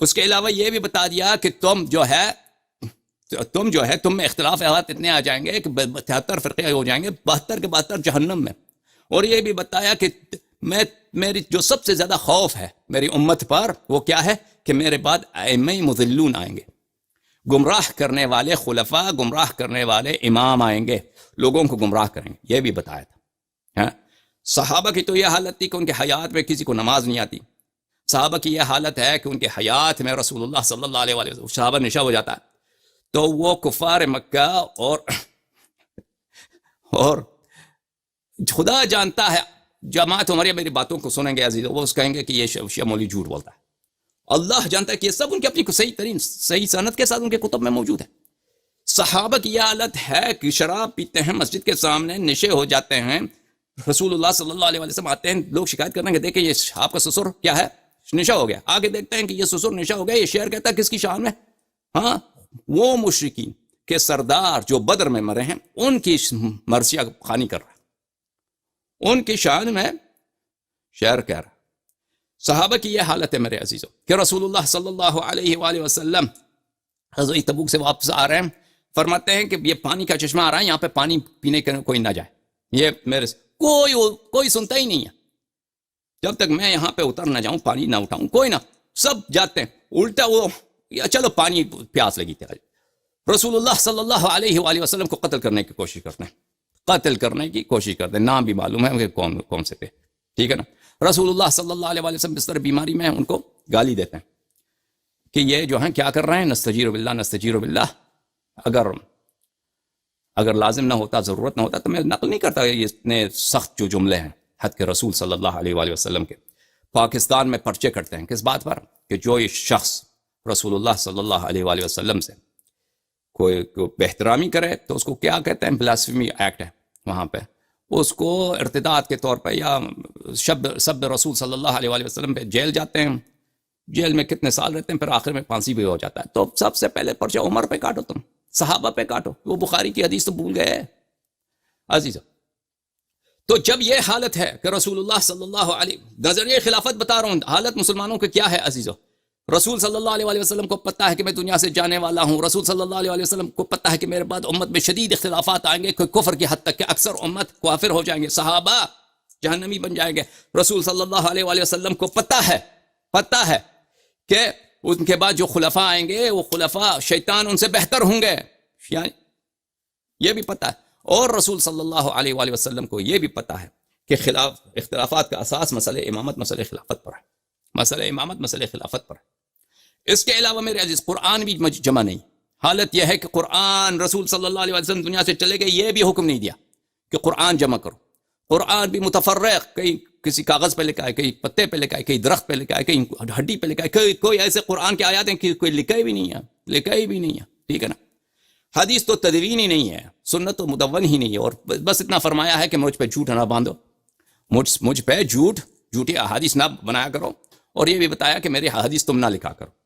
اس کے علاوہ یہ بھی بتا دیا کہ تم جو ہے تم میں اختلافات اتنے آ جائیں گے کہ 73 فرقے ہو جائیں گے، 72 کے 72 جہنم میں. اور یہ بھی بتایا کہ میری جو سب سے زیادہ خوف ہے میری امت پر وہ کیا ہے کہ میرے بعد ائمہ مضلون آئیں گے، گمراہ کرنے والے خلفاء، گمراہ کرنے والے امام آئیں گے، لوگوں کو گمراہ کریں گے. یہ بھی بتایا تھا. صحابہ کی تو یہ حالت تھی کہ ان کے حیات میں کسی کو نماز نہیں آتی. صحابہ کی یہ حالت ہے کہ ان کے حیات میں رسول اللہ صلی اللہ علیہ وسلم صحابہ نشا ہو جاتا ہے تو وہ کفار مکہ اور خدا جانتا ہے، جماعت ہماری میری باتوں کو سنیں گے عزیزو، وہ کہیں گے کہ یہ شیعہ مولوی جھوٹ بولتا ہے. اللہ جانتا ہے کہ یہ سب ان کے اپنی صحیح سند کے ساتھ ان کے کتب میں موجود ہے. صحابہ کی یہ حالت ہے کہ شراب پیتے ہیں، مسجد کے سامنے نشے ہو جاتے ہیں، رسول اللہ صلی اللہ علیہ وسلم آتے ہیں، لوگ شکایت کرنے کے دیکھیں یہ آپ کا سسر کیا ہے، نشہ ہو گیا. آگے دیکھتے ہیں کہ یہ سسر نشہ ہو گیا. یہ شعر کہتا ہے کس کی شان میں؟ وہ مشرکین کے سردار جو بدر میں مرے ہیں ان کی مرثیہ خوانی کر رہا ہے، ان کی شان میں شعر کہہ رہا ہے. صحابہ کی یہ حالت ہے میرے عزیزو کہ رسول اللہ صلی اللہ علیہ وآلہ وسلم غزوہ تبوک سے واپس آ رہے ہیں، فرماتے ہیں کہ یہ پانی کا چشمہ آ رہا ہے، یہاں پہ پانی پینے کے کوئی نہ جائے. یہ میرے کوئی سنتا ہی نہیں ہے، جب تک میں یہاں پہ اتر نہ جاؤں پانی نہ اٹھاؤں، کوئی نہ، سب جاتے ہیں. الٹا وہ چلو پانی پیاس لگی تھی. رسول اللہ صلی اللہ علیہ وآلہ وسلم کو قتل کرنے کی کوشش کرتے ہیں، قتل کرنے کی کوشش کرتے ہیں. نام بھی معلوم ہے کہ کون سے تھے، ٹھیک ہے نا. رسول اللہ صلی اللہ علیہ وسلم بستر بیماری میں ان کو گالی دیتے ہیں کہ یہ جو ہیں کیا کر رہے ہیں، نستجیر باللہ نستجیر باللہ. اگر لازم نہ ہوتا، ضرورت نہ ہوتا تو میں نقل نہیں کرتا یہ اتنے سخت جو جملے ہیں حد کے رسول صلی اللہ علیہ وآلہ وسلم کے. پاکستان میں پرچے کرتے ہیں کس بات پر کہ جو یہ شخص رسول اللہ صلی اللہ علیہ وآلہ وسلم سے کوئی بے-احترامی کرے تو اس کو کیا کہتے ہیں، بلاسفیمی ایکٹ ہے وہاں پہ، اس کو ارتداد کے طور پہ یا سب رسول صلی اللہ علیہ وآلہ وسلم پہ جیل جاتے ہیں. جیل میں کتنے سال رہتے ہیں، پھر آخر میں پھانسی بھی ہو جاتا ہے. تو سب سے پہلے پرچہ عمر پہ کاٹو، تم صحابہ پہ کاٹو. وہ بخاری کی حدیث تو بھول گئے عزیزو. تو جب یہ حالت ہے کہ رسول اللہ صلی اللہ علیہ، نظریہ خلافت بتا رہا ہوں، حالت مسلمانوں کی کیا ہے عزیزو. رسول صلی اللہ علیہ وآلہ وسلم کو پتہ ہے کہ میں دنیا سے جانے والا ہوں. رسول صلی اللہ علیہ وسلم کو پتہ ہے کہ میرے بعد امت میں شدید اختلافات آئیں گے، کفر کی حد تک کہ اکثر امت کافر ہو جائیں گے، صحابہ جہنمی بن جائیں گے. رسول صلی اللہ علیہ وآلہ وسلم کو پتہ ہے کہ ان کے بعد جو خلفاء آئیں گے وہ خلفاء شیطان ان سے بہتر ہوں گے، یعنی یہ بھی پتہ ہے. اور رسول صلی اللہ علیہ وآلہ وسلم کو یہ بھی پتہ ہے کہ اختلافات کا اساس مسئلہ امامت، مسئلہ خلافت پر ہے، مسئلہ امامت، مسئلہ خلافت پر ہے. اس کے علاوہ میرے عزیز قرآن بھی جمع نہیں. حالت یہ ہے کہ قرآن رسول صلی اللہ علیہ وسلم دنیا سے چلے گئے، یہ بھی حکم نہیں دیا کہ قرآن جمع کرو. قرآن بھی متفرق، کہیں کسی کاغذ پہ لکھا ہے، کہیں پتے پہ لکھا ہے، کہیں درخت پہ لکھا ہے، کہیں ہڈی پہ لکھا ہے، کوئی ایسے قرآن کے آیات ہیں کہ کوئی لکھے بھی نہیں ہے، ٹھیک ہے نا. حدیث تو تدوین ہی نہیں ہے، سنت تو مدون ہی نہیں ہے. اور بس اتنا فرمایا ہے کہ مجھ پہ جھوٹ نہ باندھو، مجھ پہ جھوٹی احادیث نہ بنایا کرو. اور یہ بھی بتایا کہ میری حدیث تم نہ لکھا کرو.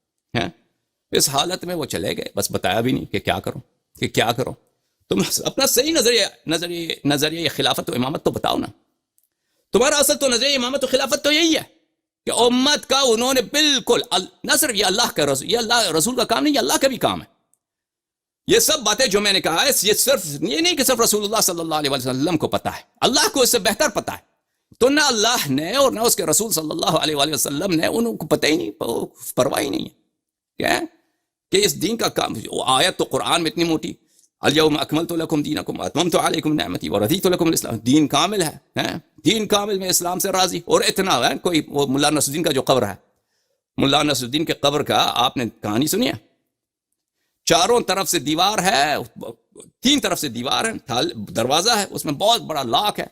اس حالت میں وہ چلے گئے، بس بتایا بھی نہیں کہ کیا کرو. تم اپنا صحیح نظریہ خلافت و امامت تو بتاؤ نا. تمہارا اصل تو نظریہ امامت و خلافت تو یہی ہے کہ امت کا انہوں نے بالکل نہ صرف یہ اللہ کا رسول، یہ اللہ رسول کا کام نہیں، یہ اللہ کا بھی کام ہے. یہ سب باتیں جو میں نے کہا ہے یہ صرف یہ نہیں کہ صرف رسول اللہ صلی اللہ علیہ وسلم کو پتہ ہے، اللہ کو اس سے بہتر پتہ ہے. تو نہ اللہ نے اور نہ اس کے رسول صلی اللہ علیہ وسلم نے، ان کو پتہ ہی نہیں، پرواہ ہی نہیں ہے کیا کہ اس دین کا کام. آیت تو قرآن میں اتنی موٹی، الیوم اکملت لکم دینکم واتممت علیکم نعمتی ورضیت لکم الاسلام. دین کامل ہے، دین کامل میں اسلام سے راضی. اور اتنا ہے کوئی وہ ملا نصر الدین کا جو قبر ہے، ملا نصر الدین کے قبر کا آپ نے کہانی سنی ہے؟ چاروں طرف سے دیوار ہے، 3 طرف سے دیوار ہے، دروازہ ہے، اس میں بہت بڑا لاک ہے،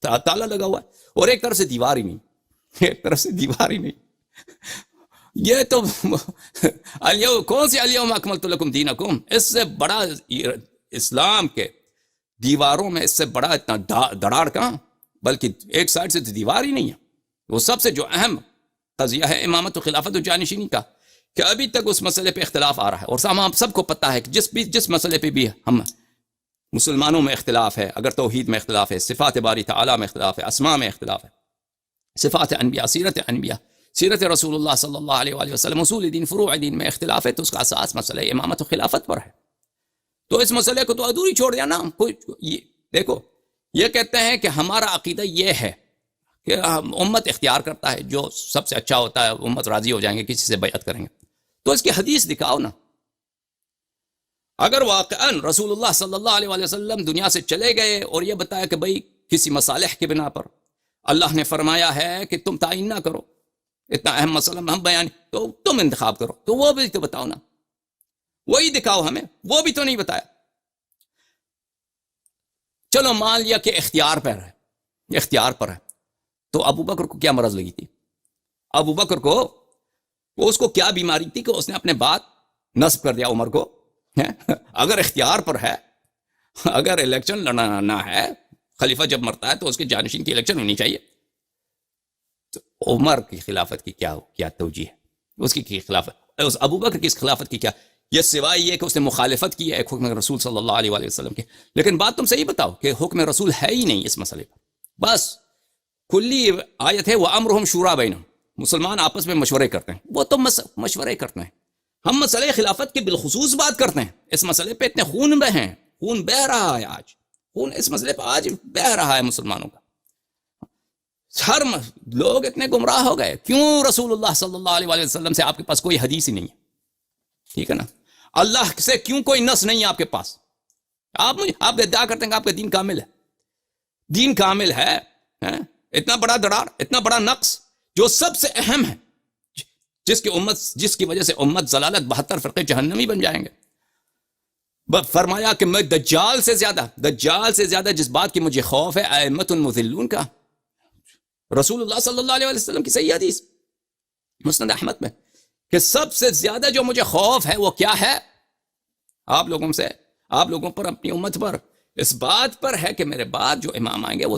تالا لگا ہوا ہے، اور ایک طرف سے دیوار ہی نہیں. یہ تو کون سی الیوم اکملت لکم دینکم، اس سے بڑا اسلام کے دیواروں میں اس سے بڑا اتنا دراڑ کہاں، بلکہ ایک سائڈ سے دیوار ہی نہیں ہے. وہ سب سے جو اہم قضیہ ہے امامت و خلافت و جانشینی کا، کہ ابھی تک اس مسئلے پہ اختلاف آ رہا ہے. اور ہم سب کو پتہ ہے کہ جس مسئلے پہ بھی ہم مسلمانوں میں اختلاف ہے، اگر توحید میں اختلاف ہے، صفات باری تعالیٰ میں اختلاف ہے، اسماء میں اختلاف ہے، صفات انبیاء، سیرت انبیاء، سیرت رسول اللہ صلی اللہ علیہ وآلہ وسلم، اصول دین، فروع دین میں اختلاف ہے تو اس کا اساس مسئلہ امامت و خلافت پر ہے. تو اس مسئلے کو تو ادھوری چھوڑ دیا نا. کوئی دیکھو یہ کہتے ہیں کہ ہمارا عقیدہ یہ ہے کہ امت اختیار کرتا ہے، جو سب سے اچھا ہوتا ہے امت راضی ہو جائیں گے، کسی سے بیعت کریں گے. تو اس کی حدیث دکھاؤ نا. اگر واقعاً رسول اللہ صلی اللہ علیہ وسلم دنیا سے چلے گئے اور یہ بتایا کہ بھئی کسی مصالح کی بنا پر اللہ نے فرمایا ہے کہ تم تعین نہ کرو، اتنا اہم مسئلہ ہم بیان، تو تم انتخاب کرو، تو وہ بھی تو بتاؤ نا، وہی دکھاؤ ہمیں. وہ بھی تو نہیں بتایا. چلو مان لیا کہ اختیار پر ہے، اختیار پر ہے. تو ابو بکر کو کیا مرض لگی تھی؟ ابو بکر کو اس کو کیا بیماری تھی کہ اس نے اپنے بات نصب کر دیا عمر کو؟ اگر اختیار پر ہے، اگر الیکشن لڑنا ہے، خلیفہ جب مرتا ہے تو اس کے جانشین کی الیکشن ہونی چاہیے. تو عمر کی خلافت کی کیا توجیہ ہے؟ اس کی خلافت، اس ابو بکر کی اس خلافت کی کیا؟ یہ سوائے یہ کہ اس نے مخالفت کی ہے ایک حکم رسول صلی اللہ علیہ وآلہ وسلم کے. لیکن بات تم صحیح بتاؤ کہ حکم رسول ہے ہی نہیں اس مسئلے پر. بس کلی آیت ہے وَأَمْرُهُمْ شُورَىٰ بَيْنَهُمْ، مسلمان آپس میں مشورے کرتے ہیں. وہ تو مشورے کرتے ہیں. ہم مسئلے خلافت کی بالخصوص بات کرتے ہیں. اس مسئلے پہ اتنے خون بہے ہیں، خون بہ رہا ہے آج، خون اس مسئلے پہ آج بہ رہا ہے مسلمانوں کا. ہر لوگ اتنے گمراہ ہو گئے. کیوں؟ رسول اللہ صلی اللہ علیہ وسلم سے آپ کے پاس کوئی حدیث ہی نہیں ہے. ٹھیک ہے نا؟ اللہ سے کیوں کوئی نص نہیں ہے آپ کے پاس؟ آپ ادعا کرتے ہیں کہ آپ کا دین کامل ہے. دین کامل ہے، اتنا بڑا دراڑ، اتنا بڑا نقص جو سب سے اہم ہے، جس کی وجہ سے امت ضلالت 72 فرقے جہنمی بن جائیں گے. فرمایا کہ میں دجال سے زیادہ جس بات کی مجھے خوف ہے ائمۃ المذلون کا. رسول اللہ صلی اللہ علیہ وسلم کی صحیح حدیث مسند احمد میں کہ سب سے زیادہ جو مجھے خوف ہے وہ کیا ہے؟ آپ لوگوں پر، اپنی امت پر، اس بات پر ہے کہ میرے بعد جو امام آئیں گے وہ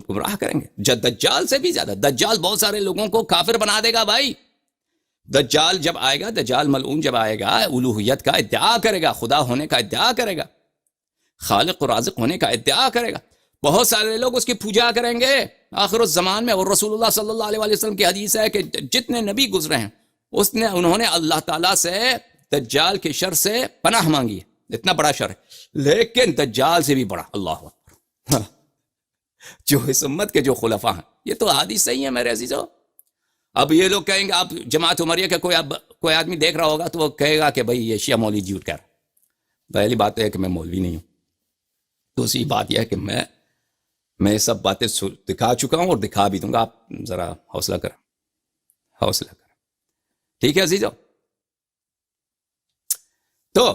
گمراہ کریں گے. دجال سے بھی زیادہ. دجال بہت سارے لوگوں کو کافر بنا دے گا بھائی. دجال جب آئے گا، دجال ملعون جب آئے گا، الوہیت کا ادعا کرے گا، خدا ہونے کا ادعا کرے گا، خالق و رازق ہونے کا ادعا کرے گا. بہت سارے لوگ اس کی پوجا کریں گے آخر الزمان میں. اور رسول اللہ صلی اللہ علیہ وسلم کی حدیث ہے کہ جتنے نبی گزرے ہیں انہوں نے اللہ تعالیٰ سے دجال کے شر سے پناہ مانگی ہے. اتنا بڑا شر ہے، لیکن دجال سے بھی بڑا. اللہ اکبر. جو اس امت کے جو خلفاء ہیں، یہ تو حدیث صحیح ہے میرے عزیزو. اب یہ لوگ کہیں گے، آپ جماعت عمریہ کا کوئی آدمی دیکھ رہا ہوگا تو وہ کہے گا کہ بھئی یہ شیعہ مولوی جھوٹ کہہ رہا ہے. پہلی بات ہے کہ میں مولوی نہیں ہوں. دوسری بات یہ ہے کہ میں سب باتیں دکھا چکا ہوں اور دکھا بھی دوں گا. آپ ذرا حوصلہ کریں. ٹھیک ہے عزیزو؟ تو